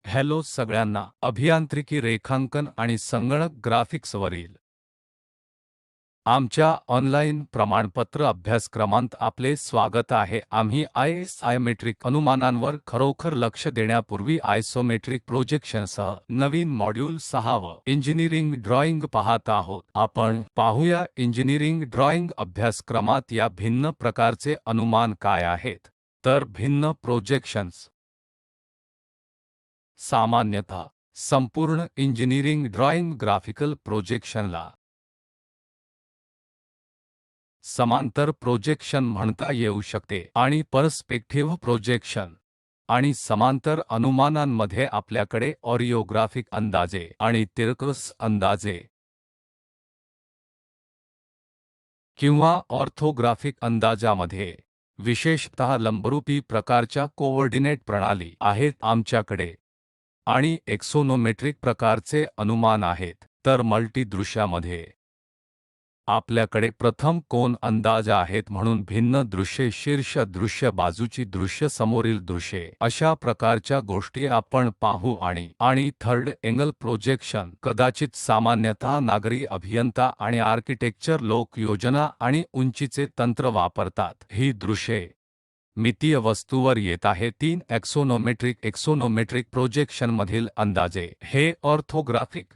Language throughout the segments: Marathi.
हॅलो सगळ्यांना, अभियांत्रिकी रेखांकन आणि संगणक ग्राफिक्सवरील आमच्या ऑनलाईन प्रमाणपत्र अभ्यासक्रमांत आपले स्वागत आहे. आम्ही आयसोमेट्रिक अनुमानांवर खरोखर लक्ष देण्यापूर्वी आयसोमेट्रिक प्रोजेक्शनसह नवीन मॉड्यूल 6 इंजिनिअरिंग ड्रॉइंग पाहत आहोत. आपण पाहूया इंजिनिअरिंग ड्रॉइंग अभ्यासक्रमात या भिन्न प्रकारचे अनुमान काय आहेत. तर भिन्न प्रोजेक्शन्स सामान्यतः संपूर्ण इंजिनिअरिंग ड्रॉइंग ग्राफिकल प्रोजेक्शनला समांतर प्रोजेक्शन म्हणता येऊ शकते आणि पर्स्पेक्टिव्ह प्रोजेक्शन आणि समांतर अनुमानांमध्ये आपल्याकडे ऑरिओग्राफिक अंदाजे आणि तिरकस अंदाजे किंवा ऑर्थोग्राफिक अंदाजामध्ये विशेषतः लंबरूपी प्रकारच्या कोऑर्डिनेट प्रणाली आहेत आमच्याकडे आणि एक्सोनोमेट्रिक प्रकारचे अनुमान आहेत. तर मल्टी दृश्यामध्ये आपल्याकडे प्रथम कोन अंदाज आहेत, म्हणून भिन्न दृश्ये, शीर्ष दृश्य, बाजूची दृश्य, समोरील दृश्ये, अशा प्रकारच्या गोष्टी आपण पाहू. आणि थर्ड एंगल प्रोजेक्शन कदाचित सामान्यतः नागरी अभियंता आणि आर्किटेक्चर लोक योजना आणि उंचीचे तंत्र वापरतात. ही दृश्ये मितीय वस्तूवर येत आहे. 3 एक्सोनोमेट्रिक प्रोजेक्शनमधील अंदाजे हे ऑर्थोग्राफिक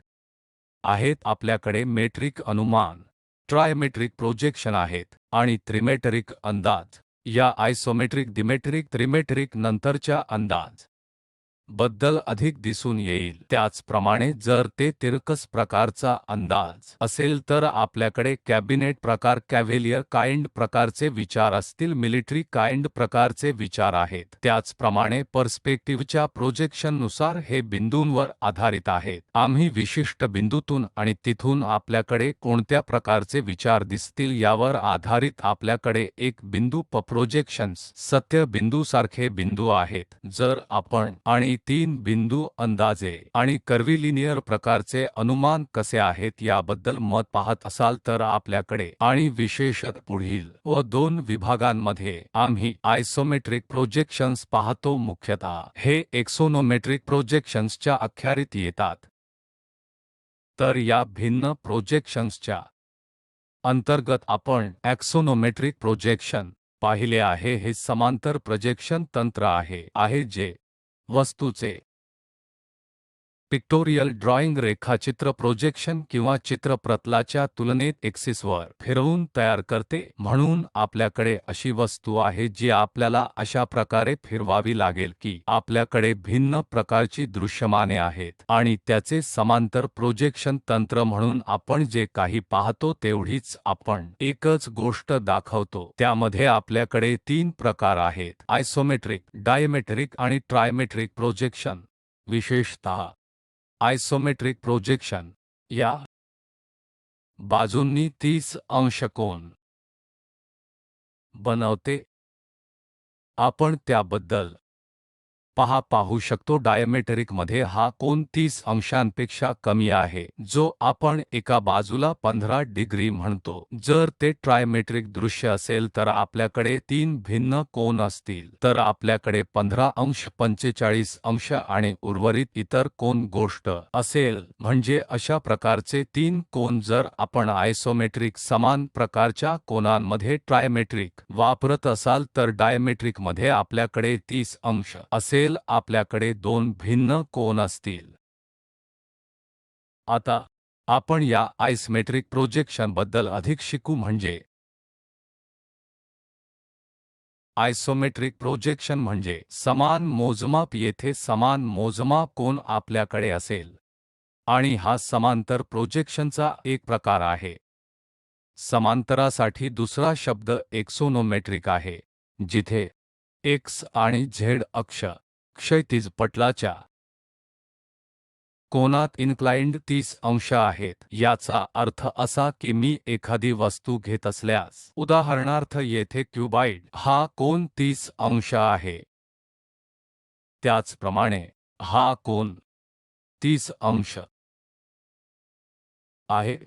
आहेत. आपल्याकडे मेट्रिक अनुमान, ट्रायमेट्रिक प्रोजेक्शन आहेत आणि त्रिमेट्रिक अंदाज. या आयसोमेट्रिक, डिमेट्रिक, त्रिमेट्रिक नंतरच्या अंदाज बद्दल अधिक दिसून येईल. त्याचप्रमाणे जर ते तिरकस प्रकारचा अंदाज असेल तर आपल्याकडे कॅबिनेट प्रकार, कॅव्हेलियर काइंड प्रकारचे विचार असतील, मिलिटरी काइंड प्रकारचे विचार आहेत. त्याचप्रमाणे पर्स्पेक्टिव्हच्या प्रोजेक्शननुसार हे बिंदूंवर आधारित आहेत. आम्ही विशिष्ट बिंदूतून आणि तिथून आपल्याकडे कोणत्या प्रकारचे विचार दिसतील यावर आधारित आपल्याकडे एक बिंदू प्रोजेक्शन्स सत्य बिंदूसारखे बिंदू आहेत. जर आपण आणि 3 बिंदू अंदाजे आणि कर्व्हिलिनियर प्रकारचे अनुमान कसे आहेत याबद्दल मत पाहत असाल तर आपल्याकडे आणि विशेषतः पुढील व 2 विभागांमध्ये आम्ही आयसोमेट्रिक प्रोजेक्शन्स पाहतो. मुख्यतः हे एक्सोनोमेट्रिक प्रोजेक्शन्सच्या अखत्यारीत येतात. तर या भिन्न प्रोजेक्शन्सच्या अंतर्गत आपण एक्सोनोमेट्रिक प्रोजेक्शन पाहिले आहे. हे समांतर प्रोजेक्शन तंत्र आहे जे वस्तूचे पिक्टोरियल ड्रॉइंग, रेखाचित्र, प्रोजेक्शन किंवा चित्रप्रतलाच्या तुलनेत एक्सिसवर फिरवून तयार करते. म्हणून आपल्याकडे अशी वस्तू आहे जी आपल्याला अशा प्रकारे फिरवावी लागेल की आपल्याकडे भिन्न प्रकारची दृश्यमाने आहेत आणि त्याचे समांतर प्रोजेक्शन तंत्र म्हणून आपण जे काही पाहतो तेवढीच आपण एकच गोष्ट दाखवतो. त्यामध्ये आपल्याकडे 3 प्रकार आहेत: आयसोमेट्रिक, डायमेट्रिक आणि ट्रायमेट्रिक प्रोजेक्शन. विशेषतः आयसोमेट्रिक प्रोजेक्शन या बाजूंनी 30 अंश कोन बनवते. आपण त्याबद्दल पाहू शकतो. डायमेट्रिकमध्ये हा कोन 30 अंशांपेक्षा कमी आहे, जो आपण एका बाजूला 15 डिग्री म्हणतो. जर ते ट्रायमेट्रिक दृश्य असेल तर आपल्याकडे 3 भिन्न कोन असतील, तर आपल्याकडे 15 अंश, 45 अंश आणि उर्वरित इतर कोन गोष्ट असेल. म्हणजे अशा प्रकारचे 3 कोन जर आपण आयसोमेट्रिक समान प्रकारच्या कोनांमध्ये ट्रायमेट्रिक वापरत असाल तर डायमेट्रिकमध्ये आपल्याकडे 30 अंश असेल, आपल्याकडे 2 भिन्न कोन असतील. आता आपण या आयसोमेट्रिक प्रोजेक्शन बद्दल अधिक शिकू. म्हणजे आयसोमेट्रिक प्रोजेक्शन म्हणजे समान मोजमाप. येथे समान मोजमाप कोन आपल्याकडे असेल आणि हा समांतर प्रोजेक्शनचा एक प्रकार आहे. समांतरासाठी दुसरा शब्द एक्सोनोमेट्रिक आहे, जिथे एक्स आणि झेड अक्ष क्षैतिज पटलाच्या कोनात इन्क्लाइन्ड 30 अंश आहेत. याचा अर्थ असा की मी एखादी वस्तू घेत असल्यास, उदाहरणार्थ येथे क्यूबॉइड, हा कोन 30 अंश आहे. त्याचप्रमाणे हा कोन 30 अंश आहे.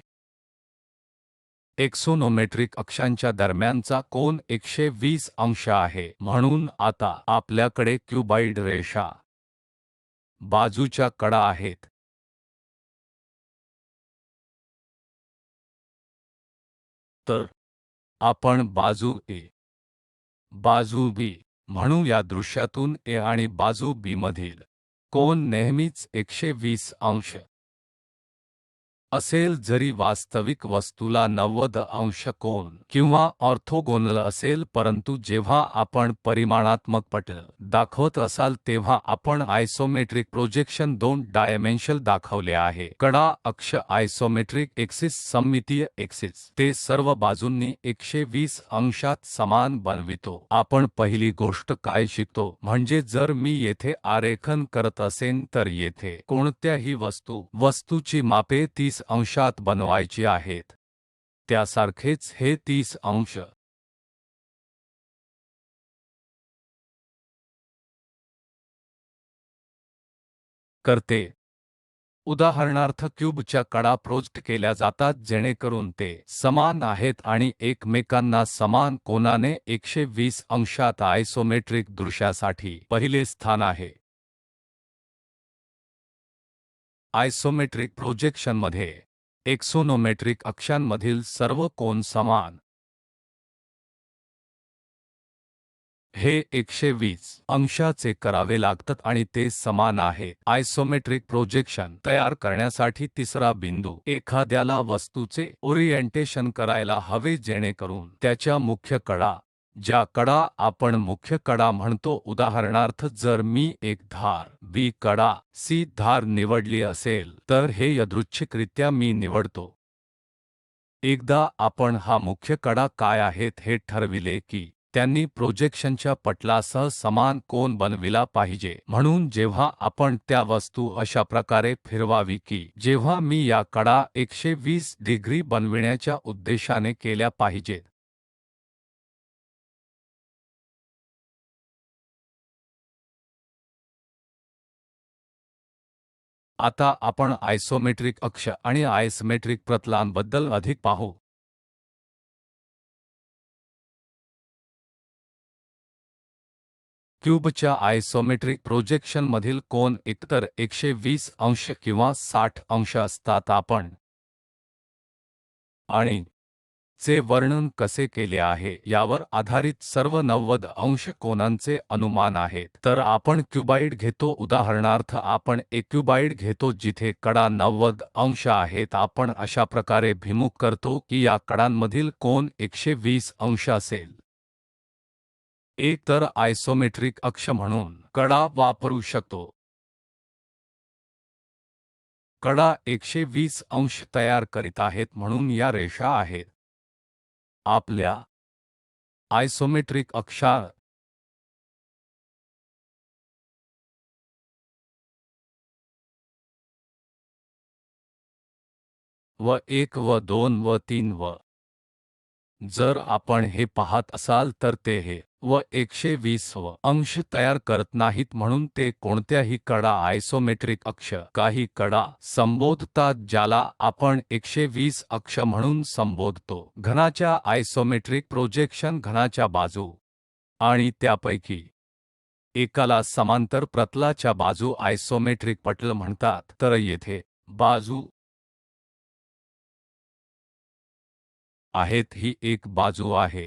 एक्सोनोमेट्रिक अक्षांच्या दरम्यानचा कोन 120 अंश आहे. म्हणून आता आपल्याकडे क्यूबॉइड रेषा बाजूच्या कडा आहेत. तर आपण बाजू ए, बाजू बी म्हणू. या दृश्यातून ए आणि बाजू बी मधील कोन नेहमीच 120 अंश असेल, जरी वास्तविक वस्तूला 90 अंश कोन किंवा ऑर्थोगोनल असेल. परंतु जेव्हा आपण परिमाणात्मक पटल दाखवत असाल तेव्हा आपण आयसोमेट्रिक प्रोजेक्शन 2 डायमेन्शनल दाखवले आहे. कडा अक्ष आयसोमेट्रिक एक्सिस सममितीय एक्सिस ते सर्व बाजूंनी 120 अंशात समान बनवितो. आपण पहिली गोष्ट काय शिकतो म्हणजे जर मी येथे आरेखन करत असेन तर येथे कोणत्याही वस्तूची मापे 30 अंशात बनवायची आहेत. त्यासारखेच हे 30 अंश करते. उदाहरणार्थ क्यूबच्या कडा प्रोजेक्ट केल्या जातात जेणेकरून ते समान आहेत आणि एकमेकांना समान कोनाने 120 अंशात आयसोमेट्रिक दृश्यासाठी पहिले स्थान आहे. आयसोमेट्रिक प्रोजेक्शनमध्ये एक्सोनोमेट्रिक अक्षांमधील सर्व कोन समान हे 120 अंशाचे करावे लागतात आणि ते समान आहेत. आयसोमेट्रिक प्रोजेक्शन तयार करण्यासाठी तिसरा बिंदू, एखाद्याला वस्तूचे ओरिएंटेशन करायला हवे जेणेकरून त्याच्या मुख्य कडा, ज्या कडा आपण मुख्य कडा म्हणतो, उदाहरणार्थ जर मी एक धार बी कडा सी धार निवडली असेल तर हे यादृच्छिकरित्या मी निवडतो. एकदा आपण हा मुख्य कडा काय आहेत हे ठरविले की त्यांनी प्रोजेक्शनच्या पटलासह समान कोन बनविला पाहिजे. म्हणून जेव्हा आपण त्या वस्तू अशा प्रकारे फिरवावी की जेव्हा मी या कडा 120 डिग्री बनविण्याच्या उद्देशाने केल्या पाहिजेत. आता आपण आयसोमेट्रिक अक्ष आणि आयसोमेट्रिक प्रतलांबद्दल अधिक पाहू. क्यूबच्या आयसोमेट्रिक प्रोजेक्शनमधील कोन एकतर 120 अंश किंवा 60 अंश असतात. आपण आणि चे वर्णन कसे केले आहे यावर आधारित सर्व 90 अंश कोनांचे अनुमान आहेत. तर आपण क्युबाइड घेतो, उदाहरणार्थ आपण एक क्युबाइड घेतो जिथे कडा 90 अंश आहेत. आपण अशा प्रकारे भिमुख करतो की या कडांमधील कोन 120 अंश असेल. एक तर आयसोमेट्रिक अक्ष म्हणून कडा वापरू शकतो. कडा 120 अंश तयार करीत आहेत म्हणून या रेषा आहेत. आपल्या आयसोमेट्रिक अक्षा व 1 व 2 व 3 व जर आपण हे पाहत असाल तर ते हे व 120 व अंश तयार करत नाहीत म्हणून ते कोणत्याही कडा आयसोमेट्रिक अक्ष काही कडा संबोधतात ज्याला आपण 120 अक्ष म्हणून संबोधतो. घनाच्या आयसोमेट्रिक प्रोजेक्शन घनाच्या बाजू आणि त्यापैकी एकाला समांतर प्रतलाच्या बाजू आयसोमेट्रिक पटल म्हणतात. तर येथे बाजू आहेत, ही एक बाजू आहे,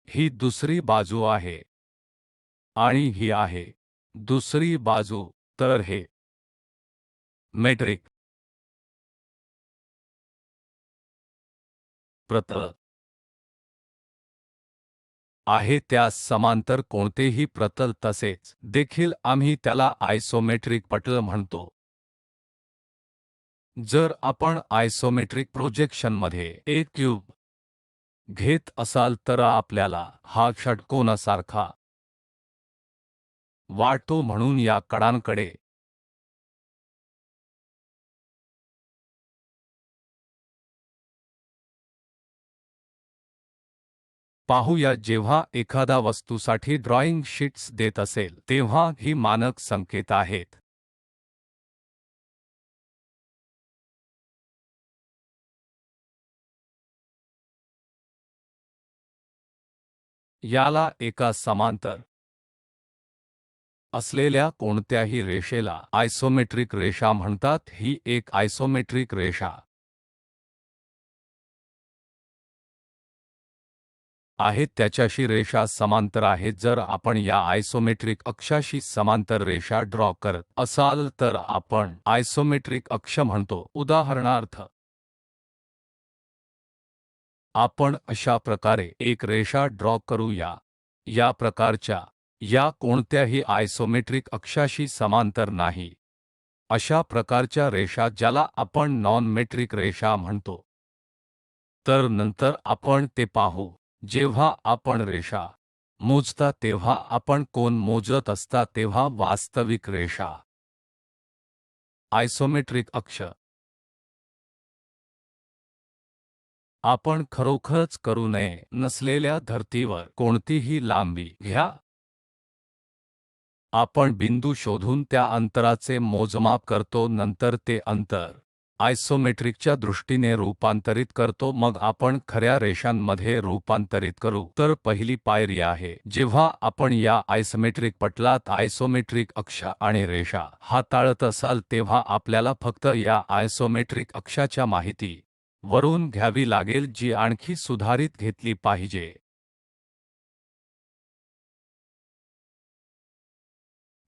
ही दुसरी बाजू आहे आणि ही आहे दुसरी बाजू. तर हे मेट्रिक प्रतल आहे, त्यास समांतर कोणतेही प्रतल तसेच देखील आम्ही त्याला आयसोमेट्रिक पटल म्हणतो. जर आपण आयसोमेट्रिक प्रोजेक्शनमध्ये एक क्यूब घेत असाल तर आपल्याला हा षटकोनासारखा वाटतो म्हणून या कडांकडे पाहूया. जेव्हा एखादा वस्तूसाठी ड्रॉइंग शीट्स देत असेल तेव्हा ही मानक संकेत आहेत. याला एका समांतर असलेल्या कोणत्याही रेषेला आयसोमेट्रिक रेषा म्हणतात. ही एक आयसोमेट्रिक रेषा आहे, त्याच्याशी रेषा समांतर आहे. जर आपण या आयसोमेट्रिक अक्षाशी समांतर रेषा ड्रॉ करत असाल तर आपण आयसोमेट्रिक अक्ष म्हणतो. उदाहरणार्थ, आपण अशा प्रकारे एक रेषा ड्रॉ करूया. या प्रकारच्या या कोणत्याही आयसोमेट्रिक अक्षाशी समांतर नाही अशा प्रकारच्या रेषा ज्याला आपण नॉन मेट्रिक रेषा म्हणतो. तर नंतर आपण ते पाहू. जेव्हा आपण रेषा मोजता तेव्हा आपण कोन मोजत असता तेव्हा वास्तविक रेषा आयसोमेट्रिक अक्ष आपण खरोखरच करू नये नसलेल्या धर्तीवर कोणतीही लांबी घ्या. आपण बिंदू शोधून त्या अंतराचे मोजमाप करतो, नंतर ते अंतर आयसोमेट्रिकच्या दृष्टीने रूपांतरित करतो, मग आपण खऱ्या रेषांमध्ये रूपांतरित करू. तर पहिली पायरी आहे, जेव्हा आपण या आयसोमेट्रिक पटलात आयसोमेट्रिक अक्ष आणि रेषा हाताळत असाल तेव्हा आपल्याला फक्त या आयसोमेट्रिक अक्षाच्या माहिती वरून घ्यावी लागेल, जी आणखी सुधारित घेतली पाहिजे.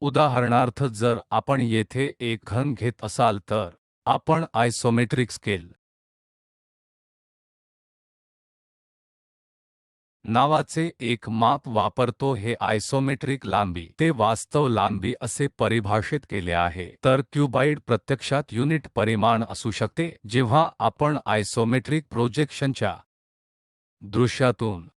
उदाहरणार्थ, जर आपण येथे एक घन घेत असाल तर आपण आयसोमेट्रिक स्केल नावाचे एक माप वापरतो. हे आयसोमेट्रिक लांबी ते वास्तव लांबी असे परिभाषित केले आहे. तर क्युबाइड प्रत्यक्षात युनिट परिमाण असू शकते. जेव्हा आपण आयसोमेट्रिक प्रोजेक्शनच्या दृश्यातून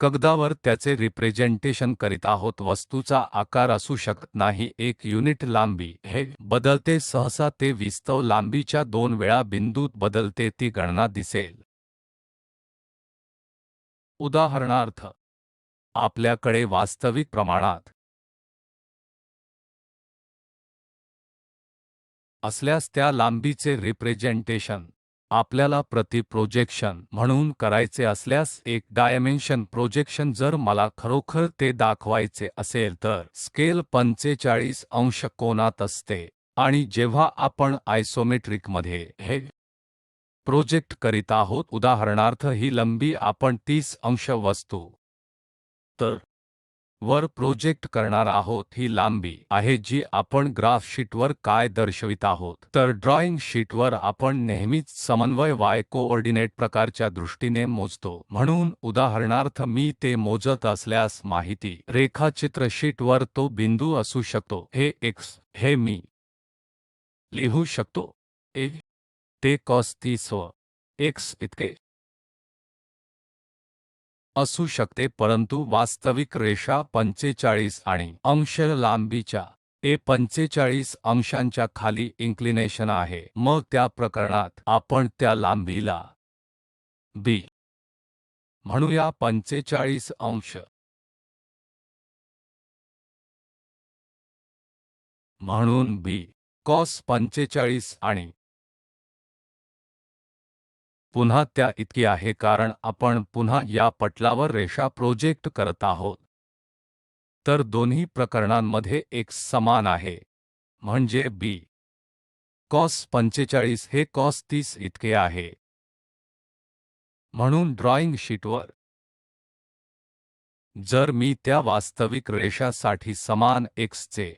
कागदावर त्याचे रिप्रेझेंटेशन करीत आहोत, वस्तूचा आकार असू शकत नाही. एक युनिट लांबी हे बदलते, सहसा ते वास्तव लांबीच्या 2 वेळा बिंदूत बदलते. ती गणना दिसेल. उदाहरणार्थ, आपल्याकडे वास्तविक प्रमाणात असल्यास त्या लांबीचे रिप्रेझेंटेशन आपल्याला प्रति प्रोजेक्शन म्हणून करायचे असल्यास एक डायमेन्शन प्रोजेक्शन जर मला खरोखर ते दाखवायचे असेल तर स्केल 45 अंश कोनात असते. आणि जेव्हा आपण आयसोमेट्रिकमध्ये हे प्रोजेक्ट करीत आहोत, उदाहरणार्थ ही लंबी आपण 30 अंश वस्तू तर वर प्रोजेक्ट करणार आहोत, ही लांबी आहे जी आपण ग्राफ शीटवर काय दर्शवित आहोत. तर ड्रॉईंग शीटवर आपण नेहमीच समन्वय y कोऑर्डिनेट प्रकारच्या दृष्टीने मोजतो. म्हणून उदाहरणार्थ मी ते मोजत असल्यास माहिती रेखाचित्र शीटवर तो बिंदू असू शकतो. हे x हे मी लिहू शकतो a ते cos 30 व x इतके असू शकते, परंतु वास्तविक रेषा 45 आणि अंश लांबीच्या 45 अंशांच्या खाली इन्क्लिनेशन आहे. मग त्या प्रकरणात आपण त्या लांबीला b म्हणूया. 45 अंश म्हणून b cos 45 आणि पुन्हा त्या इतकी आहे, कारण आपण पुन्हा या पटलावर रेषा प्रोजेक्ट करत आहोत. तर दोन्ही प्रकरणांमध्ये x समान आहे, म्हणजे b cos 45 हे cos 30 इतके आहे. म्हणून ड्रॉईंग शीटवर जर मी त्या वास्तविक रेषासाठी समान x चे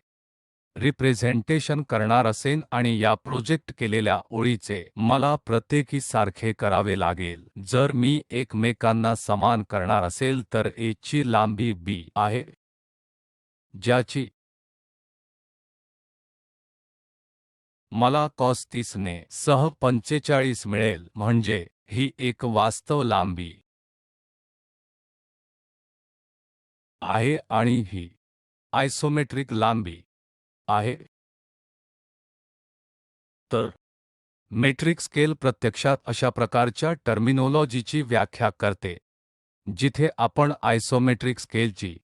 रिप्रेझेंटेशन करणार असेन आणि या प्रोजेक्ट केलेल्या ओळीचे मला प्रत्येकी सारखे करावे लागेल. जर मी एकमेकांना समान करणार असेल तर a ची लांबी b आहे, ज्याची मला cos 30 ने सह 45 मिळेल, म्हणजे ही एक वास्तव लांबी आहे आणि ही आयसोमेट्रिक लांबी आहे. तर मेट्रिक स्केल प्रत्यक्षात अशा प्रकारच्या टर्मिनोलॉजीची व्याख्या करते जिथे आपण आयसोमेट्रिक स्केलची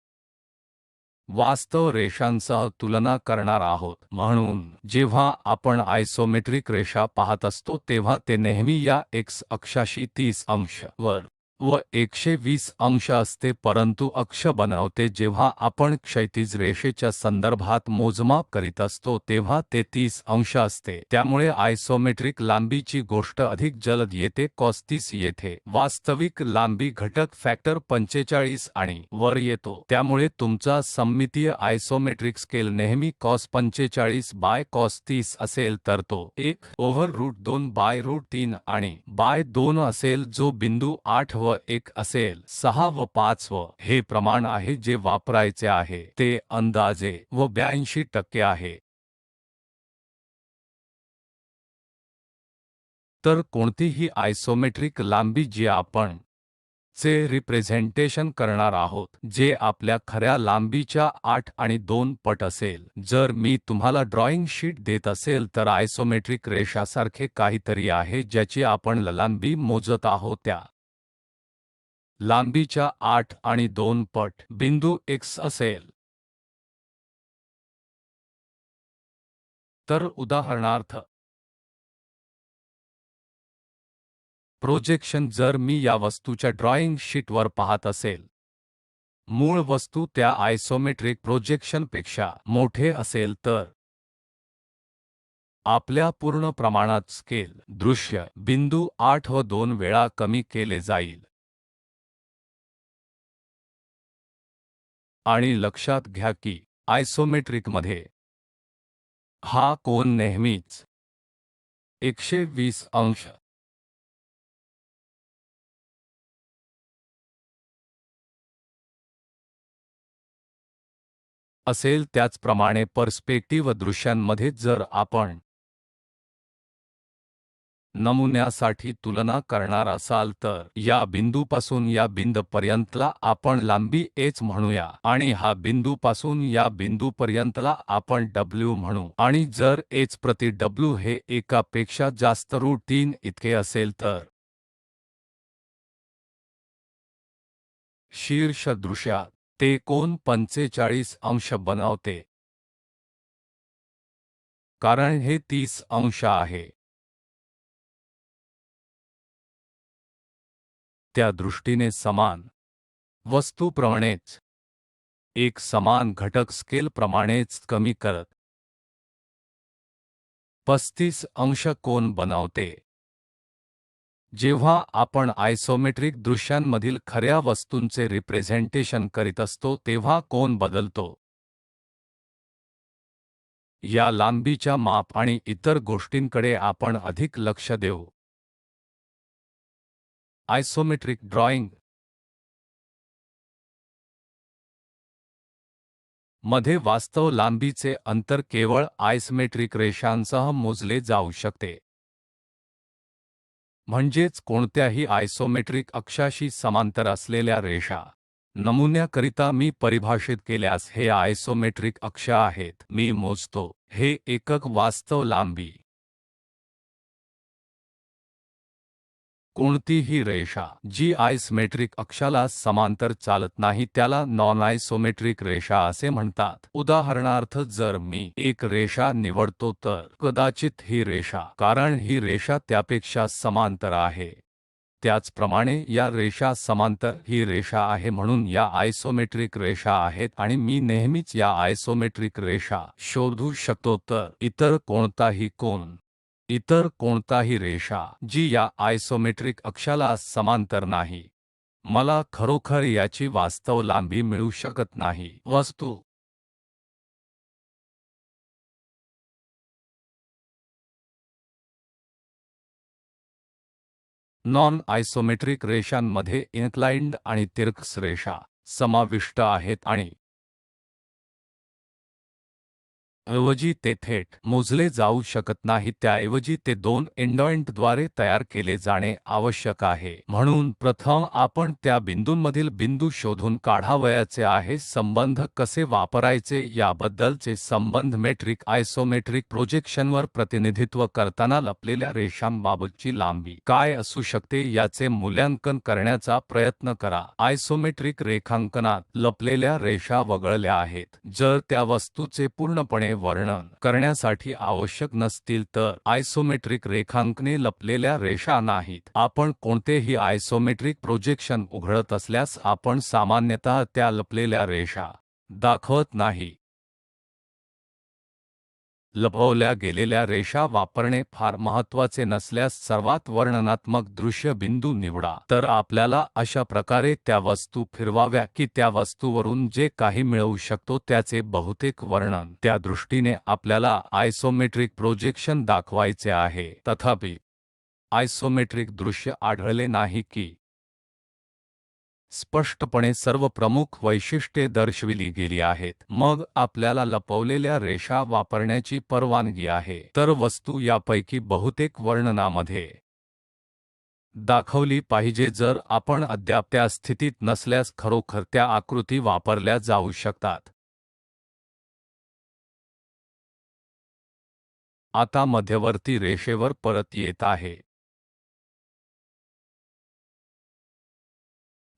वास्तव रेषांसह तुलना करणार आहोत. म्हणून जेव्हा आपण आयसोमेट्रिक रेषा पाहत असतो तेव्हा ते नेहमी या x अक्षाशी 30 अंश वर व 120 अंश असते, परंतु अक्ष बनवते जेव्हा आपण क्षैतिज रेषेच्या संदर्भात मोजमाप करीत असतो तेव्हा ते 30 अंश असते. त्यामुळे आयसोमेट्रिक लांबीची गोष्ट अधिक जलद येते. कॉस 30 येथे वास्तविक लांबी घटक फॅक्टर 45 आणि वर येतो. त्यामुळे तुमचा सममितीय आयसोमेट्रिक स्केल नेहमी कॉस 45 बाय कॉस 30 असेल तर तो 1 ओव्हर रूट 2 बाय रूट 3 आणि बाय 2 असेल, जो बिंदू 8 व 1 असेल. 6 व 5 व हे प्रमाण आहे जे वापरायचे आहे ते अंदाजे व 82% आहे. तर कोणतीही आयसोमेट्रिक लांबी जी आपण चे रिप्रेझेंटेशन करणार आहोत, जे आपल्या खऱ्या लांबीच्या 8 आणि 2 पट असेल. जर मी तुम्हाला ड्रॉईंग शीट देत असेल तर आयसोमेट्रिक रेषासारखे काहीतरी आहे ज्याची आपण लांबी मोजत आहोत, त्या लांबीच्या 8 आणि 2 पट बिंदू X असेल. तर उदाहरणार्थ प्रोजेक्शन, जर मी या वस्तूच्या ड्रॉईंग शीटवर पाहत असेल, मूळ वस्तू त्या आयसोमेट्रिक प्रोजेक्शनपेक्षा मोठे असेल तर आपल्या पूर्ण प्रमाणात स्केल दृश्य बिंदू 8 व 2 वेळा कमी केले जाईल. आणि लक्षात घ्या की आयसोमेट्रिकमध्ये हा कोन नेहमीच 120 अंश असेल. त्याचप्रमाणे पर्स्पेक्टिव्ह दृश्यांमध्ये जर आपण नमुन्यासाठी तुलना करणार असाल तर या बिंदूपासून या बिंदूपर्यंतला आपण लांबी h म्हणूया आणि हा बिंदूपासून या बिंदूपर्यंतला आपण w म्हणू. आणि जर h प्रति w हे एकापेक्षा जास्त रूट 3 इतके असेल तर शीर्ष दृश्यात ते कोन 45 अंश बनवते, कारण हे 30 अंश आहे. त्या दृष्टीने समान वस्तूप्रमाणेच एक समान घटक स्केल प्रमाणेच कमी करत 35 अंश कोन बनवते. जेव्हा आपण आयसोमेट्रिक दृश्यांमधील खऱ्या वस्तूंचे रिप्रेझेंटेशन करीत असतो तेव्हा कोन बदलतो. या लांबीच्या माप आणि इतर गोष्टींकडे आपण अधिक लक्ष देऊ. आयसोमेट्रिक ड्रॉईंग मध्ये वास्तव लांबीचे अंतर केवळ आयसोमेट्रिक रेषांसह मोजले जाऊ शकते. म्हणजेच कोणत्याही आयसोमेट्रिक अक्षाशी समांतर असलेल्या रेषा. नमुन्याकरिता मी परिभाषित केल्यास हे आयसोमेट्रिक अक्ष आहेत. मी मोजतो हे एकक वास्तव लांबी. कोणतीही रेषा जी आयसोमेट्रिक अक्षाला समांतर चालत नाही त्याला नॉन आयसोमेट्रिक रेषा असे म्हणतात. उदाहरणार्थ, जर मी एक रेषा निवडतो तर कदाचित ही रेषा, कारण ही रेषा त्यापेक्षा समांतर आहे. त्याचप्रमाणे या रेषा समांतर ही रेषा आहे म्हणून या आयसोमेट्रिक रेषा आहेत आणि मी नेहमीच या आयसोमेट्रिक रेषा शोधू शकतो. तर इतर कोणताही कोन, इतर कोणताही रेषा जी या आयसोमेट्रिक अक्षाला समांतर नाही, मला खरोखर याची वास्तव लांबी मिळू शकत नाही. वस्तू नॉन आयसोमेट्रिक रेषांमध्ये इन्क्लाइन्ड आणि तिरकस रेषा समाविष्ट आहेत आणि ऐवजी ते थेट मोजले जाऊ शकत नाही, त्याऐवजी ते दोन एंडॉइंटद्वारे तयार केले जाणे आवश्यक आहे. म्हणून प्रथम आपण त्या बिंदूंमधील बिंदू शोधून काढावयाचे आहे. संबंध कसे वापरायचे याबद्दलचे संबंध मेट्रिक आयसोमेट्रिक प्रोजेक्शनवर प्रतिनिधित्व करताना लपलेल्या रेषांबाबतची लांबी काय असू शकते याचे मूल्यांकन करण्याचा प्रयत्न करा. आयसोमेट्रिक रेखांकनात लपलेल्या रेषा वगळल्या आहेत. जर त्या वस्तूचे पूर्णपणे वर्णन करण्यासाठी आवश्यक नसतील तर आयसोमेट्रिक रेखांकने लपलेल्या रेषा नाहीत. आपण कोणतेही आयसोमेट्रिक प्रोजेक्शन उघडत असल्यास आपण सामान्यतः त्या लपलेल्या रेषा दाखवत नाही. लपवल्या गेलेल्या रेषा वापरणे फार महत्त्वाचे नसल्यास सर्वात वर्णनात्मक दृश्य बिंदू निवडा. तर आपल्याला अशा प्रकारे त्या वस्तू फिरवाव्या की त्या वस्तूवरून जे काही मिळवू शकतो त्याचे बहुतेक वर्णन. त्या दृष्टीने आपल्याला आयसोमेट्रिक प्रोजेक्शन दाखवायचे आहे. तथापि आयसोमेट्रिक दृश्य आढळले नाही की स्पष्टपणे सर्व प्रमुख वैशिष्ट्ये दर्शविली गेली आहेत. मग आपल्याला लपवलेल्या रेषा वापरण्याची परवानगी आहे. तर वस्तू यापैकी बहुतेक वर्णनामध्ये दाखवली पाहिजे. जर आपण अद्याप त्या स्थितीत नसल्यास खरोखर त्या आकृती वापरल्या जाऊ शकतात. आता मध्यवर्ती रेषेवर परत येत आहे.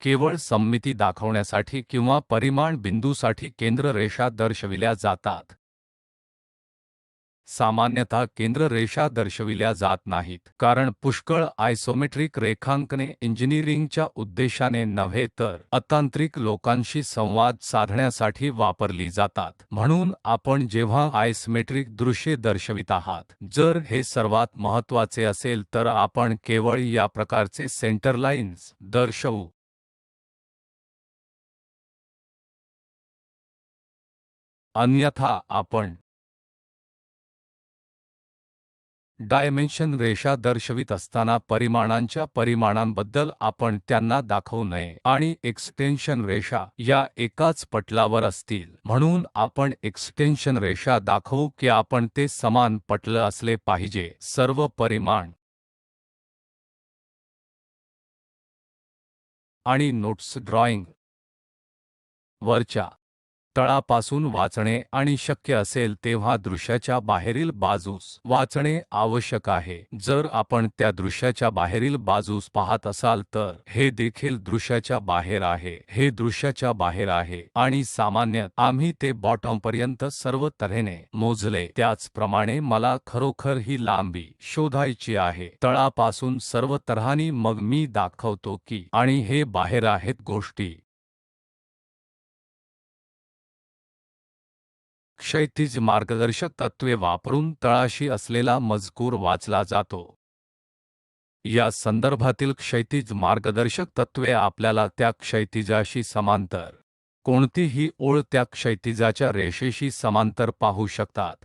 केवळ सममिती दाखवण्यासाठी किंवा परिमाण बिंदूसाठी केंद्र रेषा दर्शविल्या जातात. सामान्यतः केंद्र रेषा दर्शविल्या जात नाहीत कारण पुष्कळ आयसोमेट्रिक रेखांकने इंजिनिअरिंगच्या उद्देशाने नव्हे तर अतांत्रिक लोकांशी संवाद साधण्यासाठी वापरली जातात. म्हणून आपण जेव्हा आयसोमेट्रिक दृश्ये दर्शवित आहात, जर हे सर्वात महत्त्वाचे असेल तर आपण केवळ या प्रकारचे सेंटरलाईन्स दर्शवू. अन्यथा आपण डायमेन्शन रेषा दर्शवित असताना परिमाणांच्या परिमाणांबद्दल आपण त्यांना दाखवू नये आणि एक्सटेन्शन रेषा या एकाच पटलावर असतील. म्हणून आपण एक्सटेन्शन रेषा दाखवू की आपण ते समान पटल असले पाहिजे. सर्व परिमाण आणि नोट्स ड्रॉइंग वरच्या तळापासून वाचणे आणि शक्य असेल तेव्हा दृश्याच्या बाहेरील बाजूस वाचणे आवश्यक आहे. जर आपण त्या दृश्याच्या बाहेरील बाजूस पाहत असाल तर हे देखील दृश्याच्या बाहेर आहे. हे दृश्याच्या बाहेर आहे आणि सामान्यत आम्ही ते बॉटमपर्यंत सर्व तऱ्हेने मोजले. त्याचप्रमाणे मला खरोखर ही लांबी शोधायची आहे तळापासून सर्व तऱ्हांनी. मग मी दाखवतो की आणि हे बाहेर आहेत गोष्टी. क्षैतिज मार्गदर्शक तत्त्वे वापरून तळाशी असलेला मजकूर वाचला जातो. या संदर्भातील क्षैतिज मार्गदर्शक तत्त्वे आपल्याला त्या क्षैतिजाशी समांतर कोणतीही ओळ त्या क्षैतिजाच्या रेषेशी समांतर पाहू शकतात.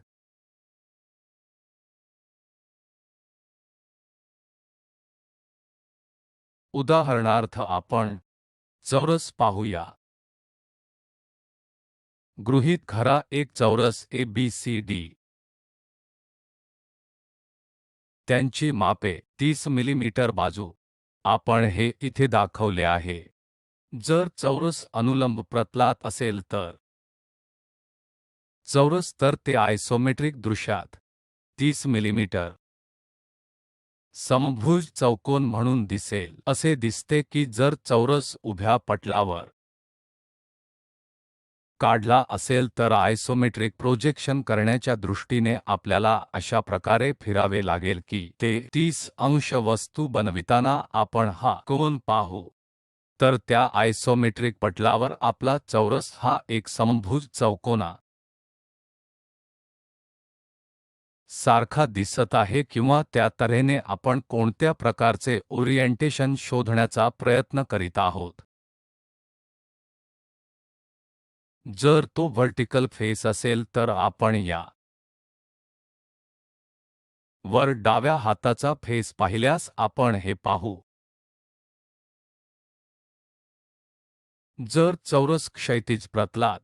उदाहरणार्थ आपण चौरस पाहूया. गृहीत धरा एक चौरस ABCD. त्यांची मापे 30 मिलीमीटर. बाजू आपण हे इथे दाखवले आहे. जर चौरस अनुलंब प्रतलात असेल तर चौरस तर ते आयसोमेट्रिक दृश्यात 30 मिलीमीटर समभुज चौकोन म्हणून दिसेल. असे दिसते की जर चौरस उभ्या पटलावर काढला असेल तर आयसोमेट्रिक प्रोजेक्शन करण्याच्या दृष्टीने आपल्याला अशा प्रकारे फिरावे लागेल की ते 30 अंश वस्तू बनविताना आपण हा कोन पाहू. तर त्या आयसोमेट्रिक पटलावर आपला चौरस हा एक समभुज चौकोना सारखा दिसत आहे किंवा त्या तऱ्हेने आपण कोणत्या प्रकारचे ओरिएंटेशन शोधण्याचा प्रयत्न करीत आहोत. जर तो व्हर्टिकल फेस असेल तर आपण या वर डाव्या हाताचा फेस पाहिल्यास आपण हे पाहू. जर चौरस क्षैतिज प्रतलात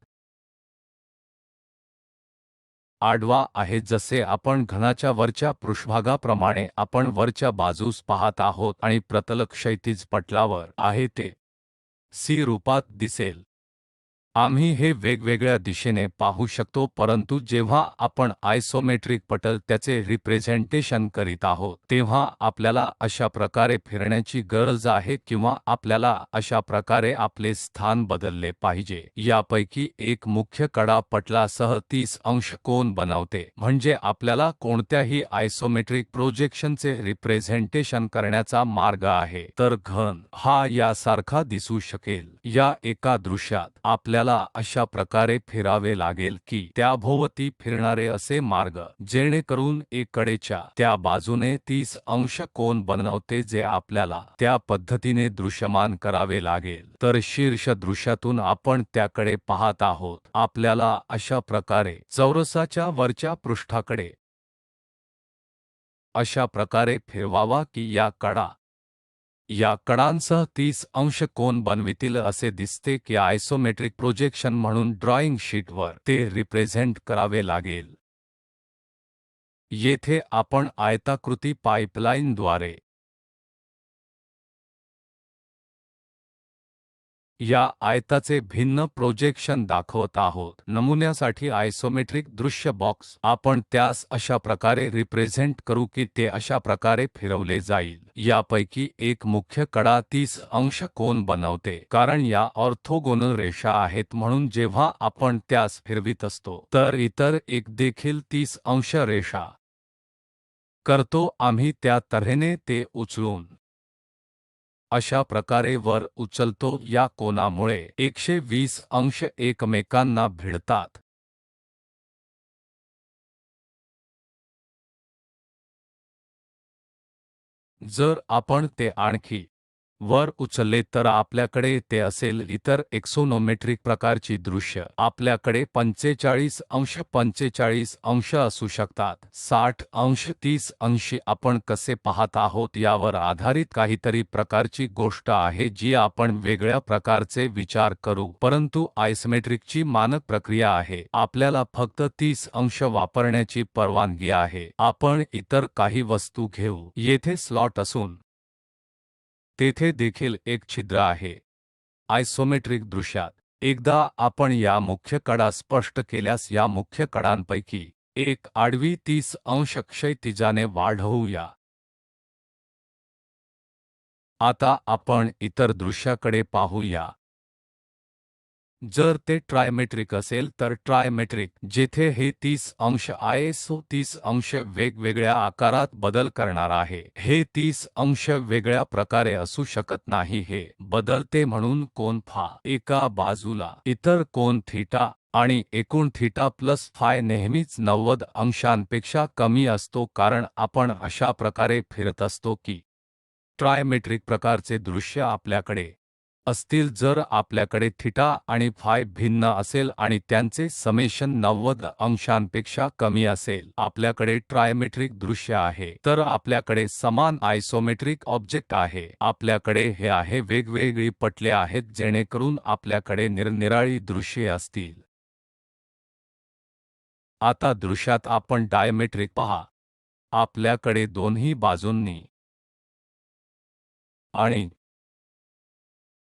आडवा आहे जसे आपण घनाच्या वरच्या पृष्ठभागाप्रमाणे आपण वरच्या बाजूस पाहत आहोत आणि प्रतल क्षैतिज पटलावर आहे ते C रूपात दिसेल. आम्ही हे वेगवेगळ्या दिशेने पाहू शकतो, परंतु जेव्हा आपण आयसोमेट्रिक पटल त्याचे रिप्रेझेंटेशन करीत आहोत तेव्हा आपल्याला अशा प्रकारे फिरण्याची गरज आहे किंवा आपल्याला अशा प्रकारे आपले स्थान बदलले पाहिजे। यापैकी एक मुख्य कडा पटलासह 30 अंश कोन बनवते, म्हणजे आपल्याला कोणत्याही आयसोमेट्रिक प्रोजेक्शनचे रिप्रेझेंटेशन करण्याचा मार्ग आहे। तर घन हा यासारखा दिसू शकेल। या एका दृश्यात आपल्याला अशा प्रकारे फिरावे लागेल की त्याभोवती फिरणारे असे मार्ग जेणेकरून कडेच्या त्या बाजूने 30 अंश कोन बनवते, जे आपल्याला त्या पद्धतीने दृश्यमान करावे लागेल। तर शीर्ष दृश्यातून आपण त्याकडे पाहत आहोत, आपल्याला अशा प्रकारे चौरसाच्या वरच्या पृष्ठाकडे अशा प्रकारे फिरवावा की या कडांसह 30 अंश कोन बनवितील असे दिसते की आयसोमेट्रिक प्रोजेक्शन म्हणून ड्रॉईंग शीटवर ते रिप्रेझेंट करावे लागेल। येथे आपण आयताकृती पाईपलाईनद्वारे या आयताचे भिन्न प्रोजेक्शन दाखवत आहोत। नमुन्यासाठी आयसोमेट्रिक दृश्य बॉक्स आपण त्यास अशा प्रकारे रिप्रेझेंट करू की ते अशा प्रकारे फिरवले जाईल। यापैकी एक मुख्य कडा 30 अंश कोन बनवते, कारण या ऑर्थोगोनल रेषा आहेत, म्हणून जेव्हा आपण त्यास फिरवित असतो तर इतर एक देखील 30 अंश रेषा करतो। आम्ही त्या तऱ्हेने ते उचलून अशा प्रकारे वर उचलतो। या कोनामुळे 120 अंश एकमेकांना भिडतात। जर आपण ते आणखी वर उचलले तर आपल्याकडे ते असेल इतर एक्सोनोमेट्रिक प्रकारची दृश्य। आपल्याकडे 45 अंश असू शकतात, 60 अंश, 30 अंश। आपण कसे पाहत आहोत यावर आधारित काहीतरी प्रकारची गोष्ट आहे जी आपण वेगळ्या प्रकारचे विचार करू, परंतु आयसोमेट्रिकची मानक प्रक्रिया आहे। आपल्याला फक्त 30 अंश वापरण्याची परवानगी आहे। आपण इतर काही वस्तू घेऊ। येथे स्लॉट असून तेथे देखील एक छिद्र आहे। आयसोमेट्रिक दृश्यात एकदा आपण या मुख्य कडा स्पष्ट केल्यास या मुख्य कडांपैकी एक आडवी 30 अंश क्षैतिजाने वाढवूया। आता आपण इतर दृश्याकडे पाहूया। जर ते ट्रायमेट्रिक असेल तर ट्रायमेट्रिक जेथे हे 30 अंश ISO 30 अंश वेगवेगळ्या आकारात बदल करणार आहे। हे 30 अंश वेगळ्या प्रकारे असू शकत नाही, हे बदलते म्हणून कोन फा एका बाजूला, इतर कोन थीटा आणि एकूण थीटा प्लस फाय नेहमीच 90 अंशांपेक्षा कमी असतो, कारण आपण अशा प्रकारे फिरत असतो की ट्रायमेट्रिक प्रकारचे दृश्य आपल्याकडे असतील। जर आपल्याकडे थीटा आणि फाय भिन्न असेल आणि त्यांचे समेशन 90 अंशांपेक्षा कमी असेल, आपल्याकडे ट्रायमेट्रिक दृश्य आहे। तर आपल्याकडे समान आयसोमेट्रिक ऑब्जेक्ट आहे। आपल्याकडे हे आहे, वेगवेगळी पटले आहेत जेणेकरून आपल्याकडे निरनिराळी दृश्ये असतील। आता दृश्यात आपण डायमेट्रिक पहा। आपल्याकडे दोन्ही बाजूंनी आणि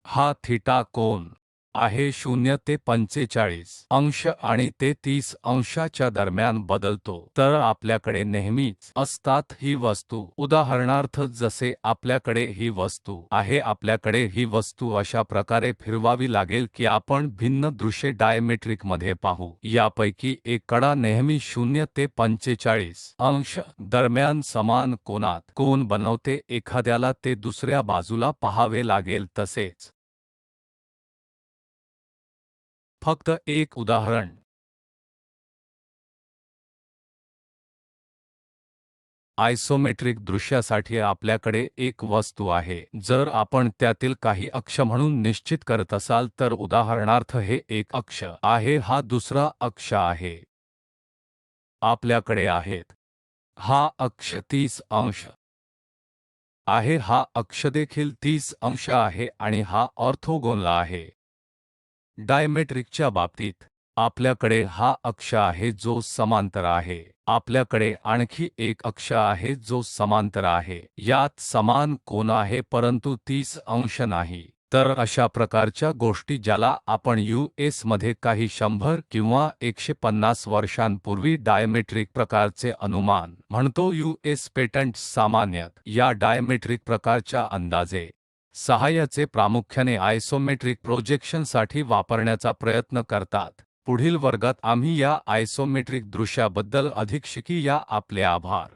हा थीटा कोन आहे 0 ते 45 अंश आणि ते 30 अंशाच्या दरम्यान बदलतो। तर आपल्याकडे नेहमीच असतात ही वस्तू, उदाहरणार्थ जसे आपल्याकडे ही वस्तू आहे, आपल्याकडे ही वस्तू अशा प्रकारे फिरवावी लागेल की आपण भिन्न दृश्ये डायमेट्रिकमध्ये पाहू। यापैकी एक कडा नेहमी 0 ते 45 अंश दरम्यान समान कोनात कोन बनवते। एखाद्याला ते दुसऱ्या बाजूला पाहावे लागेल। तसेच फक्त एक उदाहरण, आयसोमेट्रिक दृश्यासाठी आपल्याकडे एक वस्तू आहे। जर आपण त्यातील काही अक्ष म्हणून निश्चित करत असाल तर उदाहरणार्थ हे एक अक्ष आहे, हा दुसरा अक्ष आहे, आपल्याकडे आहेत। हा अक्ष 30 अंश आहे, हा अक्ष देखील 30 अंश आहे आणि हा ऑर्थोगोनल आहे। डायमेट्रिकच्या बाबतीत आपल्याकडे हा अक्ष आहे जो समांतर आहे। आपल्याकडे आणखी एक अक्ष आहे जो समांतर आहे। यात समान कोन आहे परंतु 30 अंश नाही। तर अशा प्रकारच्या गोष्टी ज्याला आपण US मध्ये काही 100 किंवा 150 वर्षांपूर्वी डायमेट्रिक प्रकारचे अनुमान म्हणतो, US पेटंट्स सामान्यत या डायमेट्रिक प्रकारच्या अंदाजे सहाय्याचे प्रामुख्याने आयसोमेट्रिक प्रोजेक्शनसाठी वापरण्याचा प्रयत्न करतात. पुढील वर्गात आम्ही या आयसोमेट्रिक दृश्याबद्दल अधिक शिकी. आपले आभार.